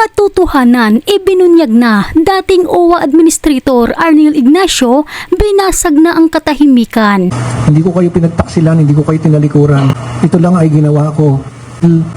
Katotohanan, ibinunyag na dating OWA Administrator Arnel Ignacio, binasag na ang katahimikan. Hindi ko kayo pinagtaksilan, hindi ko kayo tinalikuran. Ito lang ay ginawa ko.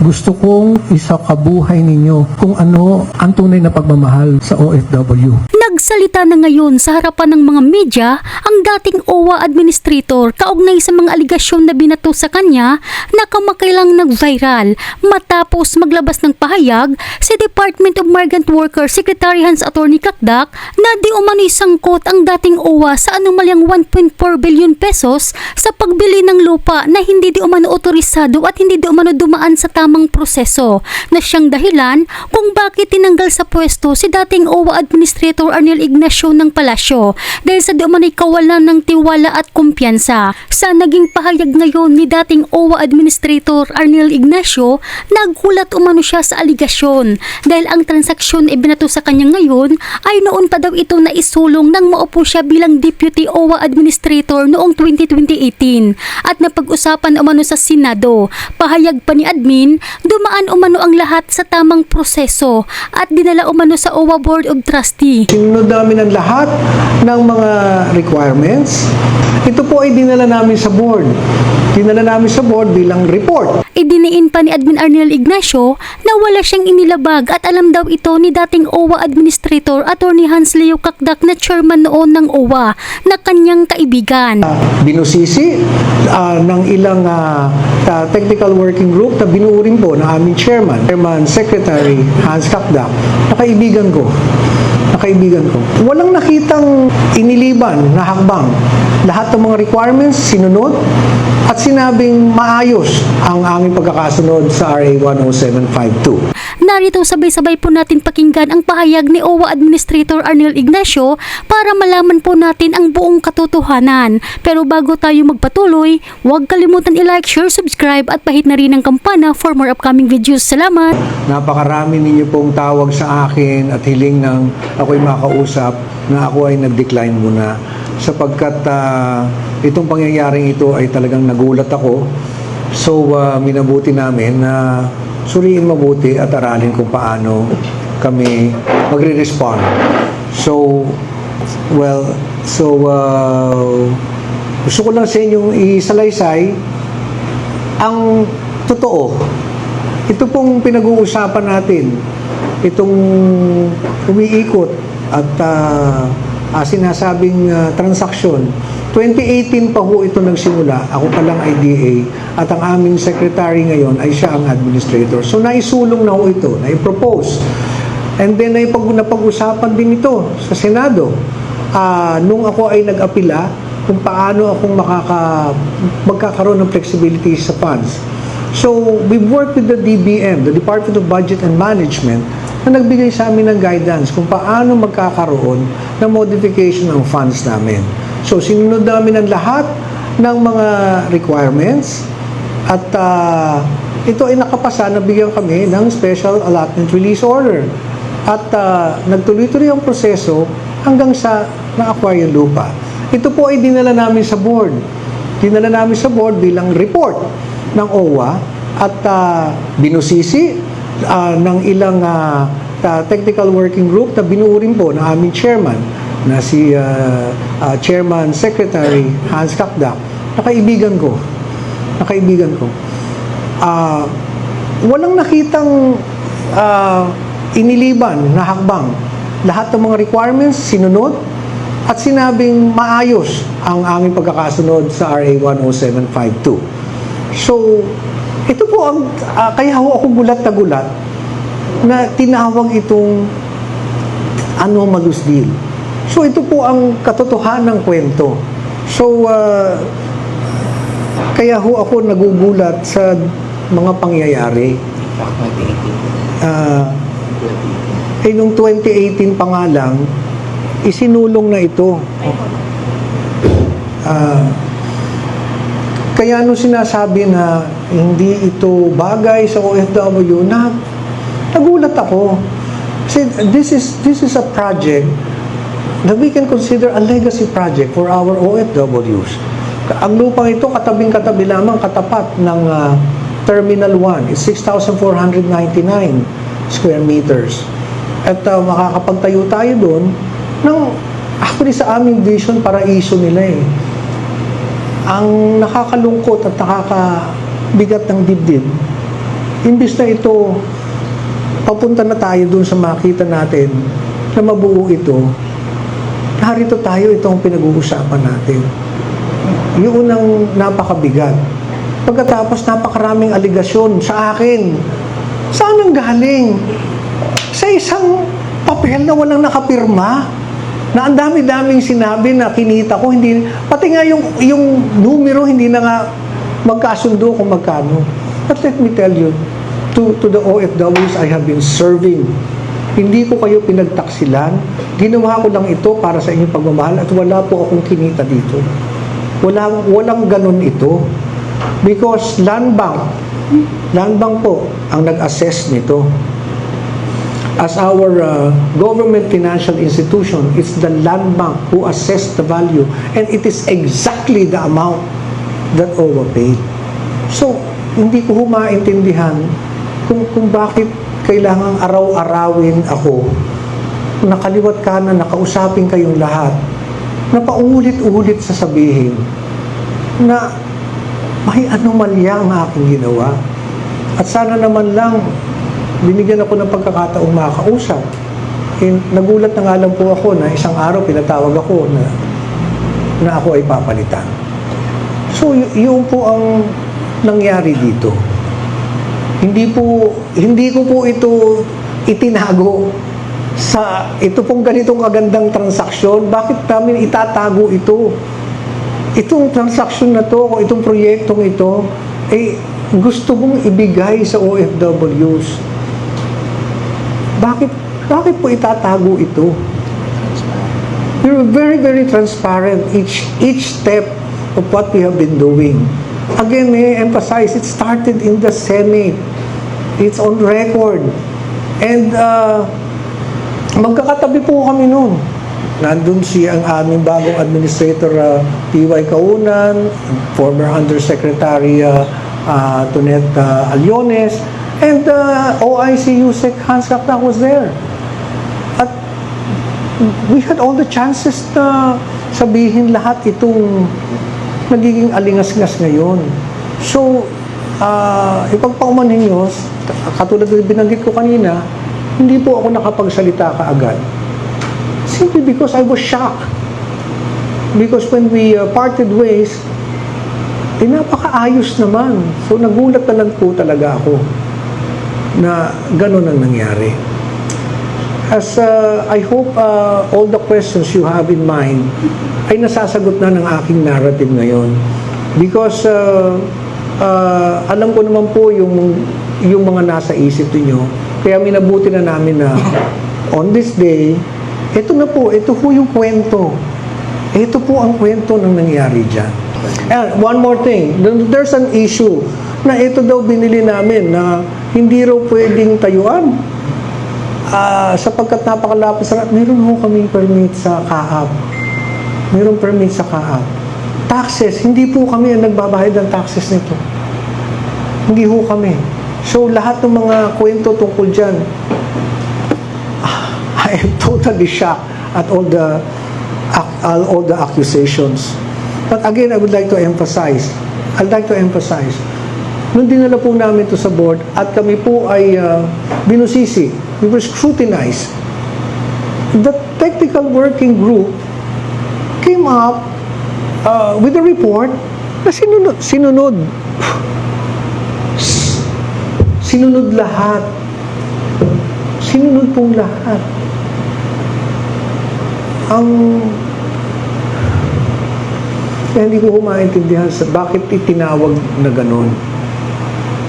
Gusto kong isakabuhay ninyo kung ano ang tunay na pagmamahal sa OFW. Nagsalita na ngayon sa harapan ng mga media ang dating OWA Administrator kaugnay sa mga aligasyon na binato sa kanya na kamakailang nag-viral matapos maglabas ng pahayag si Department of Migrant Workers Secretary Hans Atty. Cakdak na di umano'y sangkot ang dating OWA sa anomalyang 1.4 billion pesos sa pagbili ng lupa na hindi di umano otorisado at hindi di umano dumaan sa tamang proseso na siyang dahilan kung bakit tinanggal sa pwesto si dating OWA Administrator Arnel Ignacio ng Palasyo dahil sa di umano'y kawalan ng tiwala at kumpiyansa. Sa naging pahayag ngayon ni dating OWA Administrator Arnel Ignacio, nagkulat umano siya sa aligasyon dahil ang transaksyon na ibinato sa kanya ngayon ay noon pa daw ito na isulong nang maupo siya bilang Deputy OWA Administrator noong 2018 at napag-usapan umano sa Senado. Pahayag pa ni admin, dumaan umano ang lahat sa tamang proseso at dinala umano sa OWA Board of Trustee. Sinunod namin ang lahat ng mga requirements. Ito po ay dinala namin sa board. Dinala namin sa board bilang report. Idiniin pa ni Admin Arnel Ignacio na wala siyang inilabag at alam daw ito ni dating OWA Administrator Atty. Hans Leo Cakdak na chairman noon ng OWA na kanyang kaibigan. Binusisi ng ilang technical working group na binuo rin po ng aming chairman Secretary Hans Cakdak na kaibigan ko. Walang nakitang iniliban na hakbang. Lahat ng mga requirements sinunod at sinabing maayos ang aming pagkakasunod sa RA 10752. Narito sabay-sabay po natin pakinggan ang pahayag ni OWA Administrator Arnel Ignacio para malaman po natin ang buong katotohanan. Pero bago tayo magpatuloy, huwag kalimutan i-like, share, subscribe at pahit na rin ang kampana for more upcoming videos. Salamat! Napakarami ninyo pong tawag sa akin at hiling ng ako'y makausap na ako ay nag-decline muna sapagkat itong pangyayaring ito ay talagang nagulat ako. So minabuti namin na suriin mabuti at aralin kung paano kami magre-respond. Gusto ko lang sa inyong isalaysay ang totoo. Ito pong pinag-uusapan natin, itong umiikot at sinasabing transaksyon. 2018 pa ho ito nagsimula. Ako pa lang ay DA at ang aming secretary ngayon ay siya ang administrator. So naisulong na ho ito, naipropose. And then napag-usapan din ito sa Senado. Nung ako ay nag-apila kung paano akong magkakaroon ng flexibility sa funds. So we've worked with the DBM, the Department of Budget and Management, na nagbigay sa amin ng guidance kung paano magkakaroon ng modification ng funds namin. So, sinunod namin ang lahat ng mga requirements at ito ay nakapasa, nabigyan kami ng Special Allotment Release Order. At nagtuloy-tuloy ang proseso hanggang sa na-acquire yung lupa. Ito po ay dinala namin sa board. Dinala namin sa board bilang report ng OWA at binusisi ng ilang technical working group na binuo rin po ng aming chairman na si Chairman Secretary Hans Cakdak na kaibigan ko. Walang nakitang iniliban na hakbang. Lahat ng mga requirements sinunod at sinabing maayos ang aming pagkakasunod sa RA 10752. So, ito po ang kaya ako gulat na gulat na tinawag itong anomalous deal. So ito po ang katotohanan ng kwento. So kaya ako nagugulat sa mga pangyayari. Nung 2018 pa nga lang, isinulong na ito. Kaya nung sinasabi na hindi ito bagay sa OFW, nagulat ako. Kasi this is a project that we can consider a legacy project for our OFWs. Ang lupang ito, katabing-katabi lamang, katapat ng Terminal 1. It's 6,499 square meters. At makakapagtayo tayo doon ng, actually sa aming vision, paraiso nila eh. Ang nakakalungkot at nakakabigat ng dibdib, imbis na ito, papunta na tayo doon sa makita natin na mabuo ito, narito tayo, ito ang pinag-uusapan natin. Yun ang napakabigat. Pagkatapos napakaraming aligasyon sa akin. Saan ang galing? Sa isang papel na walang nakapirma, na ang dami-daming sinabi na kinita ko, hindi, pati nga yung numero hindi na nga magkasundo kung magkano. But let me tell you, to the OFWs I have been serving, hindi ko kayo pinagtaksilan, ginawa ko lang ito para sa inyong pagmamahal at wala po akong kinita dito. Walang ganun ito. Because Land Bank po ang nag-assess nito. As our government financial institution, it's the Land Bank who assessed the value, and it is exactly the amount that OWA paid. So, hindi ko maintindihan kung bakit kailangang araw-arawin ako, nakaliwat kanan, nakausapin kayong lahat, na paulit-ulit sasabihin na may anomalya ang aking ginawa. At sana naman lang binigyan ako ng pagkakataong makakausap. Nagulat na nga lang po ako na isang araw pinatawag ako na ako ay papalitan. So, yun po ang nangyari dito. Hindi ko po ito itinago sa ito pong ganitong kagandang transaksyon. Bakit namin itatago ito? Itong transaksyon na to, o itong proyektong ito, gusto kong ibigay sa OFWs. Bakit po itatago ito? We're very, very transparent each step of what we have been doing. Again, may emphasize, it started in the Senate. It's on record. And magkakatabi po kami noon. Nandun ang aming bagong administrator, P.Y. Kaunan, former Undersecretary Tonet Aliones, and OIC Yusek Hans Rapna was there. At we had all the chances na sabihin lahat itong nagiging alingas-ngas ngayon. So, ipagpauman ninyo, katulad ng binanggit ko kanina, hindi po ako nakapagsalita kaagad. Simply because I was shocked. Because when we parted ways, napakaayos naman. So, nagulat na lang po talaga ako na gano'n ang nangyari. As I hope all the questions you have in mind ay nasasagot na ng aking narrative ngayon. Because alam ko naman po yung mga nasa isip niyo. Kaya minabuti na namin na on this day, ito po yung kwento. Ito po ang kwento ng nangyari dyan. And one more thing, there's an issue na ito daw binili namin na hindi raw pwedeng tayuan. Sapagkat napakalapit sa... Meron ho kaming permit sa CAAP. Meron permit sa CAAP. Taxes, hindi po kami ang nagbabayad ng taxes nito. Hindi ho kami. So, lahat ng mga kwento tungkol dyan, I am totally shocked at all the accusations. But again, I would like to emphasize, nung dinala po namin to sa board at kami po ay binusisi, we were scrutinized. The technical working group came up with a report na sinunod lahat. Sinunod pong lahat. Hindi ko maintindihan sa bakit itinawag na ganon.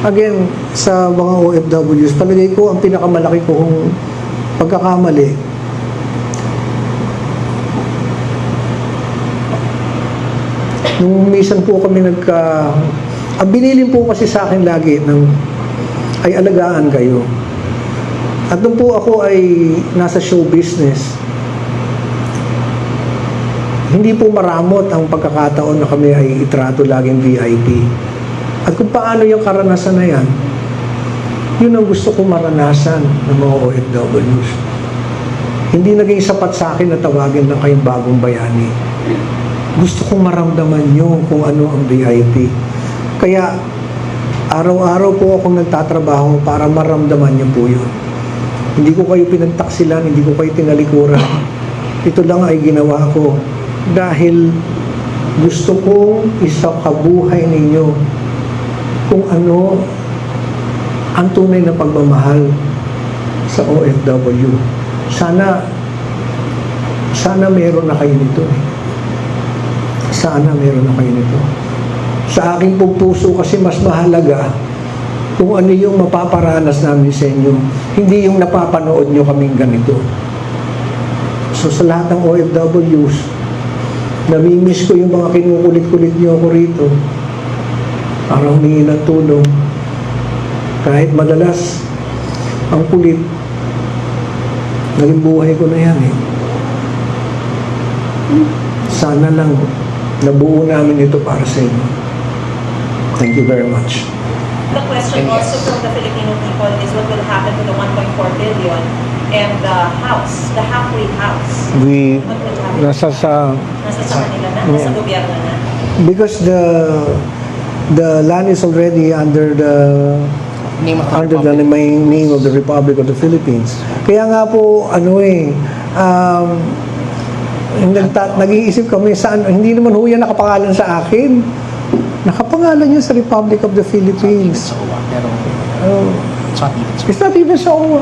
Again, sa mga OFWs, palagay ko ang pinakamalaki kong pagkakamali, nung minsan po kami binilin po kasi sa akin lagi ay alagaan kayo. At nung po ako ay nasa show business, hindi po maramot ang pagkakataon na kami ay itrato laging VIP. At kung paano yung karanasan na yan, Yun ang gusto kong maranasan ng mga OFWs. Hindi naging sapat sa akin na tawagin lang kayong bagong bayani. Gusto kong maramdaman nyo kung ano ang VIP. Kaya, araw-araw po akong nagtatrabaho para maramdaman nyo po yun. Hindi ko kayo pinagtaksilan, hindi ko kayo tinalikuran. Ito lang ay ginawa ko dahil gusto kong isakabuhay ninyo kung ano ang tunay na pagmamahal sa OFW. Sana meron na kayo nito. Sana meron na kayo nito. Sa aking pong puso kasi mas mahalaga kung ano yung mapaparanas namin sa inyo. Hindi yung napapanood nyo kaming ganito. So sa lahat ng OFWs, namimiss ko yung mga kinukulit-kulit nyo ako rito para humingi ng tulong. Kahit madalas, ang kulit, naging buhay ko na yan eh. Sana lang nabuo namin ito para sa inyo. Thank you very much. The question also from the Filipino people is what will happen to the 1.4 billion and the house, the halfway house. What will happen? Nasa sa Kanila na, nasa gobyerno na. because the land is already under the name of the Republic of the Philippines. Kaya nga po nag-iisip kami saan, hindi naman ho yan nakapangalan sa akin. Nakapangalan niya sa Republic of the Philippines. It's not even sa OWA.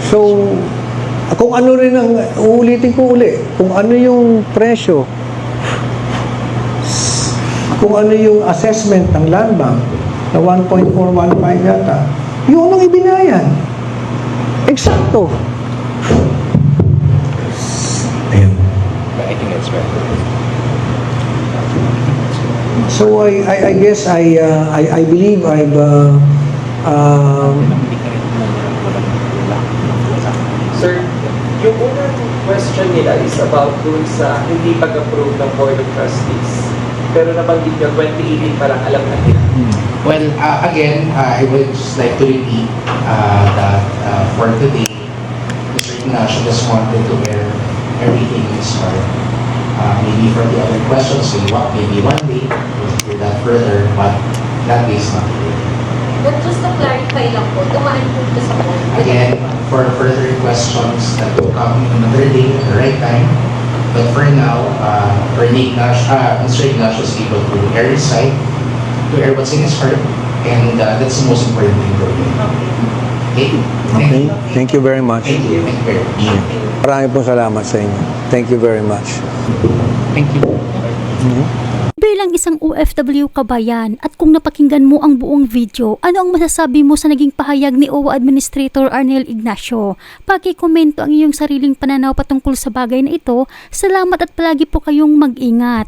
So, kung ano rin ang, uulitin ko uli, kung ano yung presyo, kung ano yung assessment ng Land Bank, na 1.415 yata, yun ang ibinayan. Eksakto. Ayun. I think it's better. So I guess I believe I've Sir, yung unang question nila is about dun sa hindi pag-approve ng Board of Trustees. Pero nabanggit nyo, 2018 parang alam na nila. Well, again, I would just like to repeat that for today, Mr. Ignacio just wanted to bear everything in his heart. Maybe for the other questions, maybe one day we'll hear that further, but that day is not today. But just to clarify lang po, dumaan po ito sa board. Again, for further questions that will come another day at the right time. But for now, Mr. Ignacio is able to air his side, to air what's in his heart, and that's the most important thing for him. Okay? Okay. Thank you very much. Thank you. Thank you very much. Maraming pong salamat sa inyo. Thank you very much. Thank you. Bilang isang OFW kabayan at kung napakinggan mo ang buong video, ano ang masasabi mo sa naging pahayag ni OWA Administrator Arnel Ignacio? Paki-komento ang iyong sariling pananaw patungkol sa bagay na ito. Salamat at palagi po kayong mag-ingat.